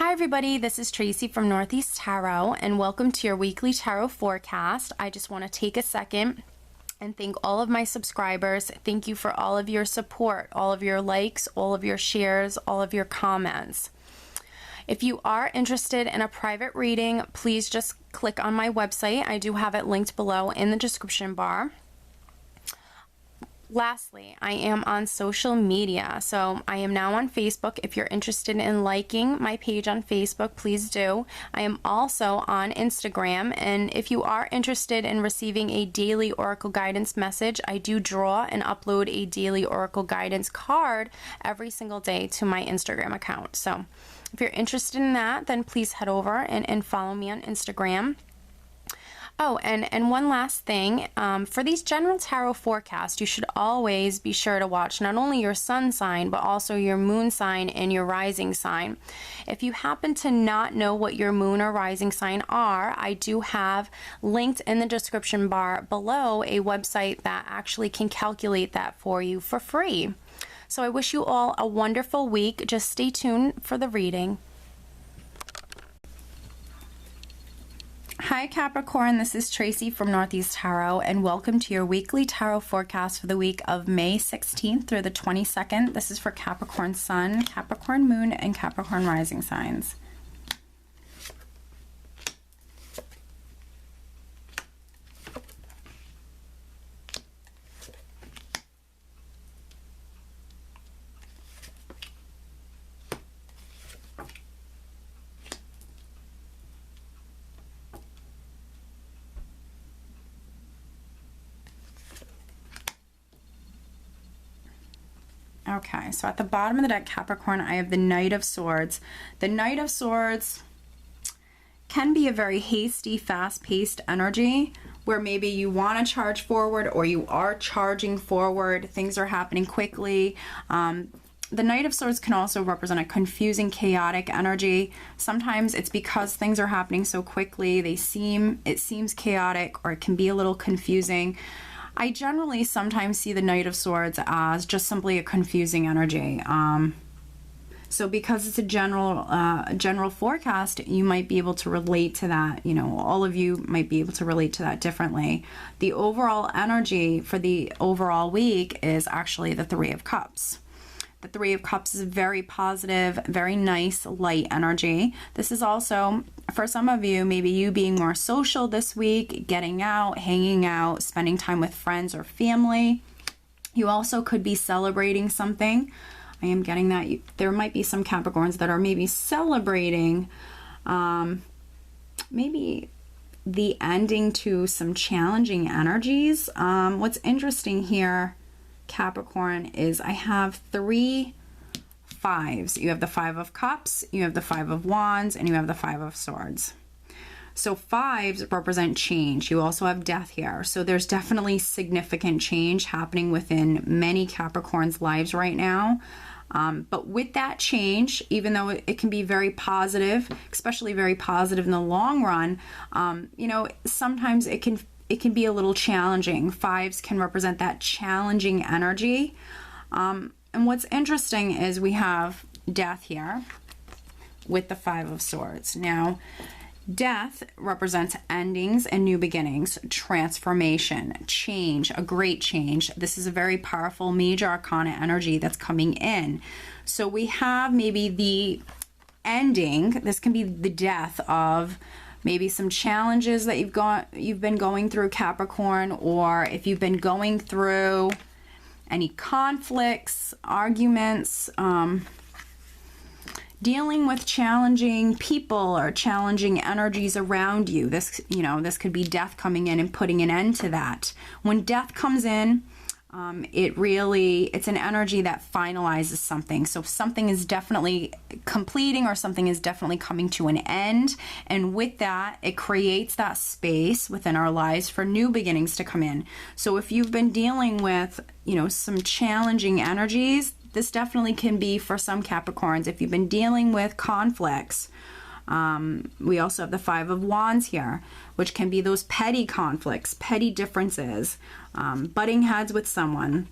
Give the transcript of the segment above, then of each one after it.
Hi everybody, this is Tracy from Northeast Tarot and welcome to your weekly tarot forecast. I just want to take a second and thank all of my subscribers. Thank you for all of your support, all of your likes, all of your shares, all of your comments. If you are interested in a private reading, please just click on my website. I do have it linked below in the description bar. Lastly, I am on social media, so I am now on Facebook. If you're interested in liking my page on Facebook, please do. I am also on Instagram, and if you are interested in receiving a daily Oracle guidance message, I do draw and upload a daily Oracle guidance card every single day to my Instagram account. So if you're interested in that, then please head over and follow me on Instagram. Oh, and one last thing, for these general tarot forecasts, you should always be sure to watch not only your sun sign, but also your moon sign and your rising sign. If you happen to not know what your moon or rising sign are, I do have linked in the description bar below a website that actually can calculate that for you for free. So I wish you all a wonderful week. Just stay tuned for the reading. Hi Capricorn, this is Tracy from Northeast Tarot and welcome to your weekly tarot forecast for the week of May 16th through the 22nd. This is for Capricorn Sun, Capricorn Moon, and Capricorn Rising signs. Okay, so at the bottom of the deck, Capricorn, I have the Knight of Swords. The Knight of Swords can be a very hasty, fast-paced energy where maybe you want to charge forward or you are charging forward. Things are happening quickly. The Knight of Swords can also represent a confusing, chaotic energy. Sometimes it's because things are happening so quickly, it seems chaotic, or it can be a little confusing. I generally sometimes see the Knight of Swords as just simply a confusing energy. So because it's a general forecast, you might be able to relate to that. You know, all of you might be able to relate to that differently. The overall energy for the overall week is actually the Three of Cups. The Three of Cups is very positive, very nice, light energy. This is also, for some of you, maybe you being more social this week, getting out, hanging out, spending time with friends or family. You also could be celebrating something. I am getting that there might be some Capricorns that are maybe celebrating maybe the ending to some challenging energies. What's interesting here, Capricorn, is I have 3 fives. You have the Five of Cups, you have the Five of Wands, and you have the Five of Swords. So fives represent change. You also have death here. So there's definitely significant change happening within many Capricorns' lives right now. But with that change, even though it can be very positive, especially very positive in the long run, you know, sometimes it can be a little challenging. Fives can represent that challenging energy. And what's interesting is we have death here with the Five of Swords. Now, death represents endings and new beginnings, transformation, change, a great change. This is a very powerful major arcana energy that's coming in. So we have maybe the ending. This can be the death of maybe some challenges that you've been going through, Capricorn, or if you've been going through any conflicts, arguments, dealing with challenging people or challenging energies around you. This, you know, this could be death coming in and putting an end to that. When death comes in, it's an energy that finalizes something. So something is definitely completing or something is definitely coming to an end. And with that, it creates that space within our lives for new beginnings to come in. So if you've been dealing with, you know, some challenging energies, this definitely can be for some Capricorns. If you've been dealing with conflicts, we also have the Five of Wands here, which can be those petty conflicts, petty differences, butting heads with someone.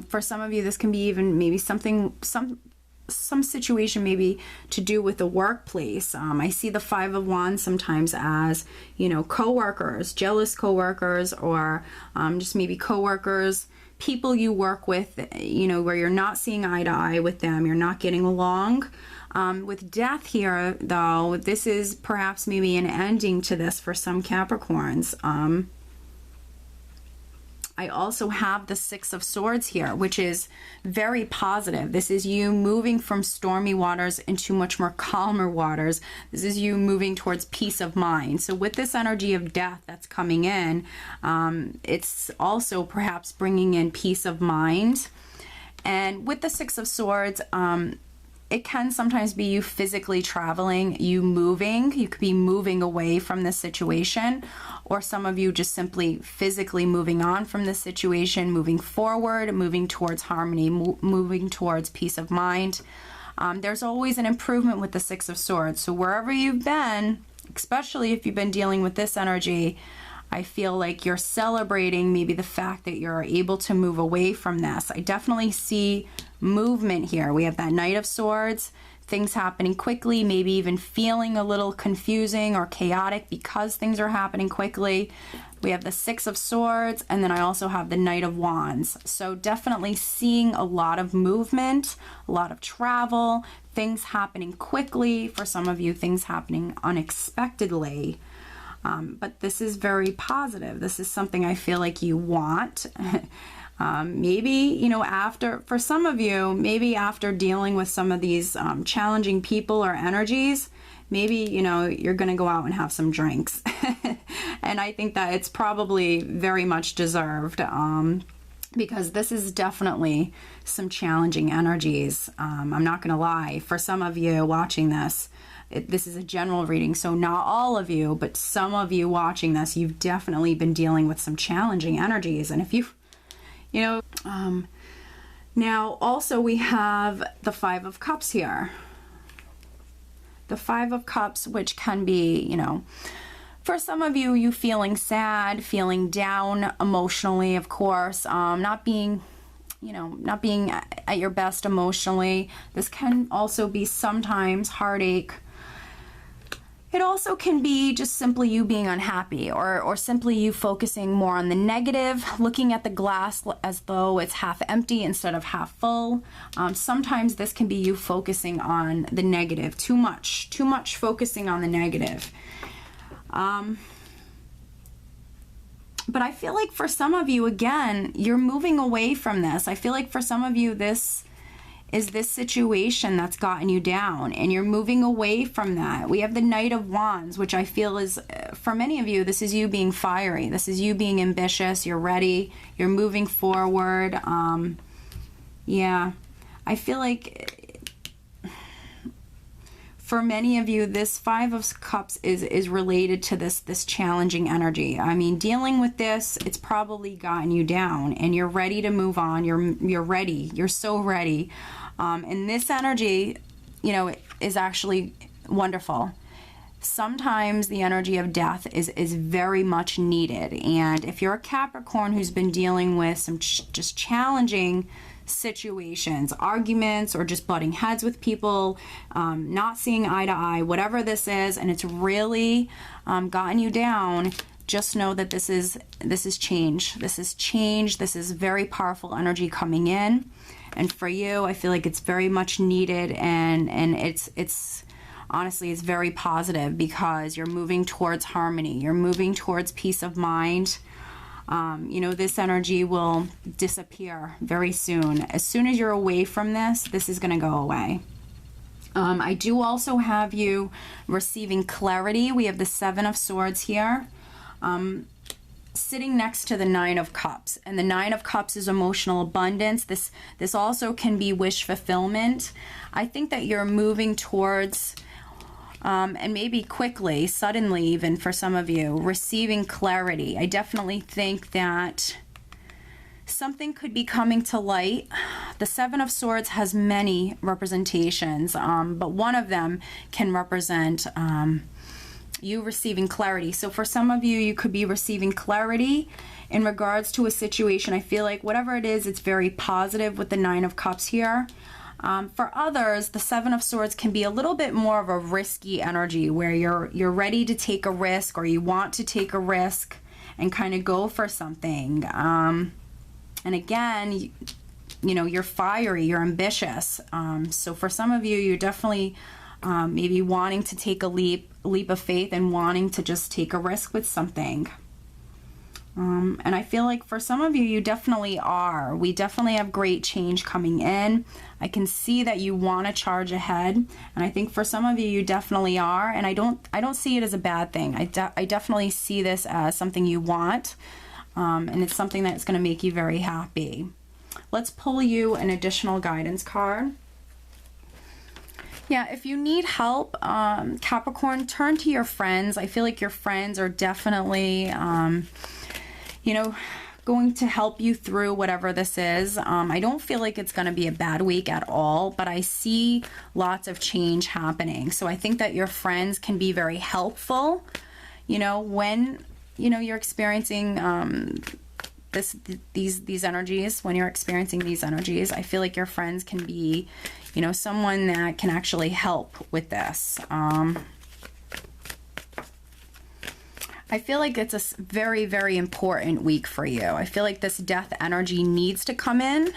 For some of you, this can be even maybe something some situation maybe to do with the workplace. I see the Five of Wands sometimes as, you know, coworkers, jealous coworkers, or just maybe coworkers, people you work with, you know, where you're not seeing eye to eye with them, you're not getting along. With death here, though, this is perhaps maybe an ending to this for some Capricorns. I also have the Six of Swords here, which is very positive. This is you moving from stormy waters into much more calmer waters. This is you moving towards peace of mind. So with this energy of death that's coming in, it's also perhaps bringing in peace of mind. And with the Six of Swords, it can sometimes be you physically traveling, you moving. You could be moving away from this situation, or some of you just simply physically moving on from this situation, moving forward, moving towards harmony, moving towards peace of mind. There's always an improvement with the Six of Swords. So wherever you've been, especially if you've been dealing with this energy, I feel like you're celebrating maybe the fact that you're able to move away from this. I definitely see movement here. We have that Knight of Swords, things happening quickly, maybe even feeling a little confusing or chaotic because things are happening quickly. We have the Six of Swords, and then I also have the Knight of Wands. So definitely seeing a lot of movement, a lot of travel, things happening quickly. For some of you, things happening unexpectedly. But this is very positive. This is something I feel like you want. Maybe, you know, for some of you, maybe after dealing with some of these challenging people or energies, maybe, you know, you're going to go out and have some drinks. And I think that it's probably very much deserved, because this is definitely some challenging energies. I'm not going to lie. For some of you watching this, this is a general reading, so not all of you, but some of you watching this, you've definitely been dealing with some challenging energies. And if you know, now also we have the Five of Cups here. The Five of Cups, which can be, you know, for some of you, you feeling sad, feeling down emotionally, of course, not being at your best emotionally. This can also be sometimes heartache. It also can be just simply you being unhappy, or simply you focusing more on the negative, looking at the glass as though it's half empty instead of half full. Sometimes this can be you focusing on the negative, too much focusing on the negative. But I feel like for some of you, again, you're moving away from this. I feel like for some of you, this is this situation that's gotten you down, and you're moving away from that. We have the Knight of Wands, which I feel is, for many of you, this is you being fiery. This is you being ambitious. You're ready. You're moving forward. Yeah, I feel like for many of you, this Five of Cups is related to this challenging energy. I mean, dealing with this, it's probably gotten you down, and you're ready to move on. You're ready. You're so ready. And this energy, you know, is actually wonderful. Sometimes the energy of death is very much needed. And if you're a Capricorn who's been dealing with some just challenging situations, arguments, or just butting heads with people, not seeing eye to eye, whatever this is, and it's really gotten you down, just know that this is change. This is change. This is very powerful energy coming in. And for you, I feel like it's very much needed, and it's honestly, it's very positive because you're moving towards harmony. You're moving towards peace of mind. You know, this energy will disappear very soon. As soon as you're away from this is going to go away. I do also have you receiving clarity. We have the Seven of Swords here. Sitting next to the Nine of Cups, and the Nine of Cups is emotional abundance. This also can be wish fulfillment. I think that you're moving towards, and maybe quickly, suddenly even for some of you, receiving clarity. I definitely think that something could be coming to light. The Seven of Swords has many representations, but one of them can represent you receiving clarity. So for some of you, you could be receiving clarity in regards to a situation. I feel like whatever it is, it's very positive with the Nine of Cups here. For others, the Seven of Swords can be a little bit more of a risky energy where you're ready to take a risk, or you want to take a risk and kind of go for something. And again, you know, you're fiery, you're ambitious. So for some of you, you're definitely maybe wanting to take a leap of faith and wanting to just take a risk with something. And I feel like for some of you, you definitely are. We definitely have great change coming in. I can see that you want to charge ahead, and I think for some of you, you definitely are. And I don't see it as a bad thing. I definitely see this as something you want, and it's something that's going to make you very happy. Let's pull you an additional guidance card. Yeah, if you need help, Capricorn, turn to your friends. I feel like your friends are definitely you know, going to help you through whatever this is. I don't feel like it's going to be a bad week at all, but I see lots of change happening. So I think that your friends can be very helpful, you know, when, you know, you're experiencing these energies. When you're experiencing these energies, I feel like your friends can be, you know, someone that can actually help with this. I feel like it's a very, very important week for you. I feel like this death energy needs to come in.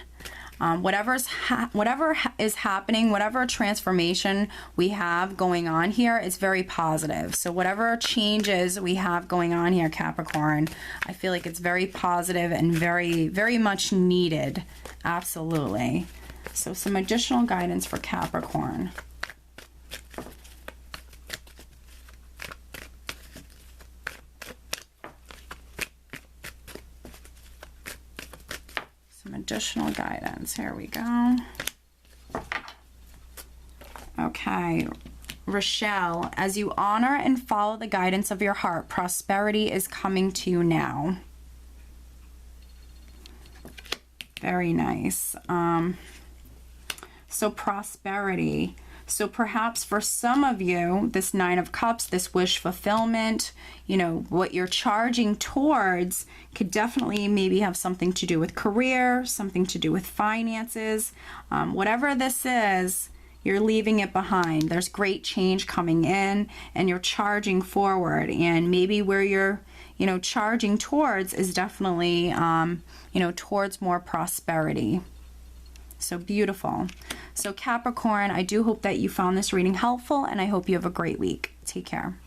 Whatever is happening, whatever transformation we have going on here is very positive. So whatever changes we have going on here, Capricorn, I feel like it's very positive and very, very much needed. Absolutely. So some additional guidance for Capricorn. Additional guidance. Here we go. Okay, Rochelle, as you honor and follow the guidance of your heart, prosperity is coming to you now. Very nice. So prosperity. So perhaps for some of you, this Nine of Cups, this wish fulfillment, you know, what you're charging towards could definitely maybe have something to do with career, something to do with finances. Whatever this is, you're leaving it behind. There's great change coming in and you're charging forward. And maybe where you're, you know, charging towards is definitely, you know, towards more prosperity. So beautiful. So Capricorn, I do hope that you found this reading helpful, and I hope you have a great week. Take care.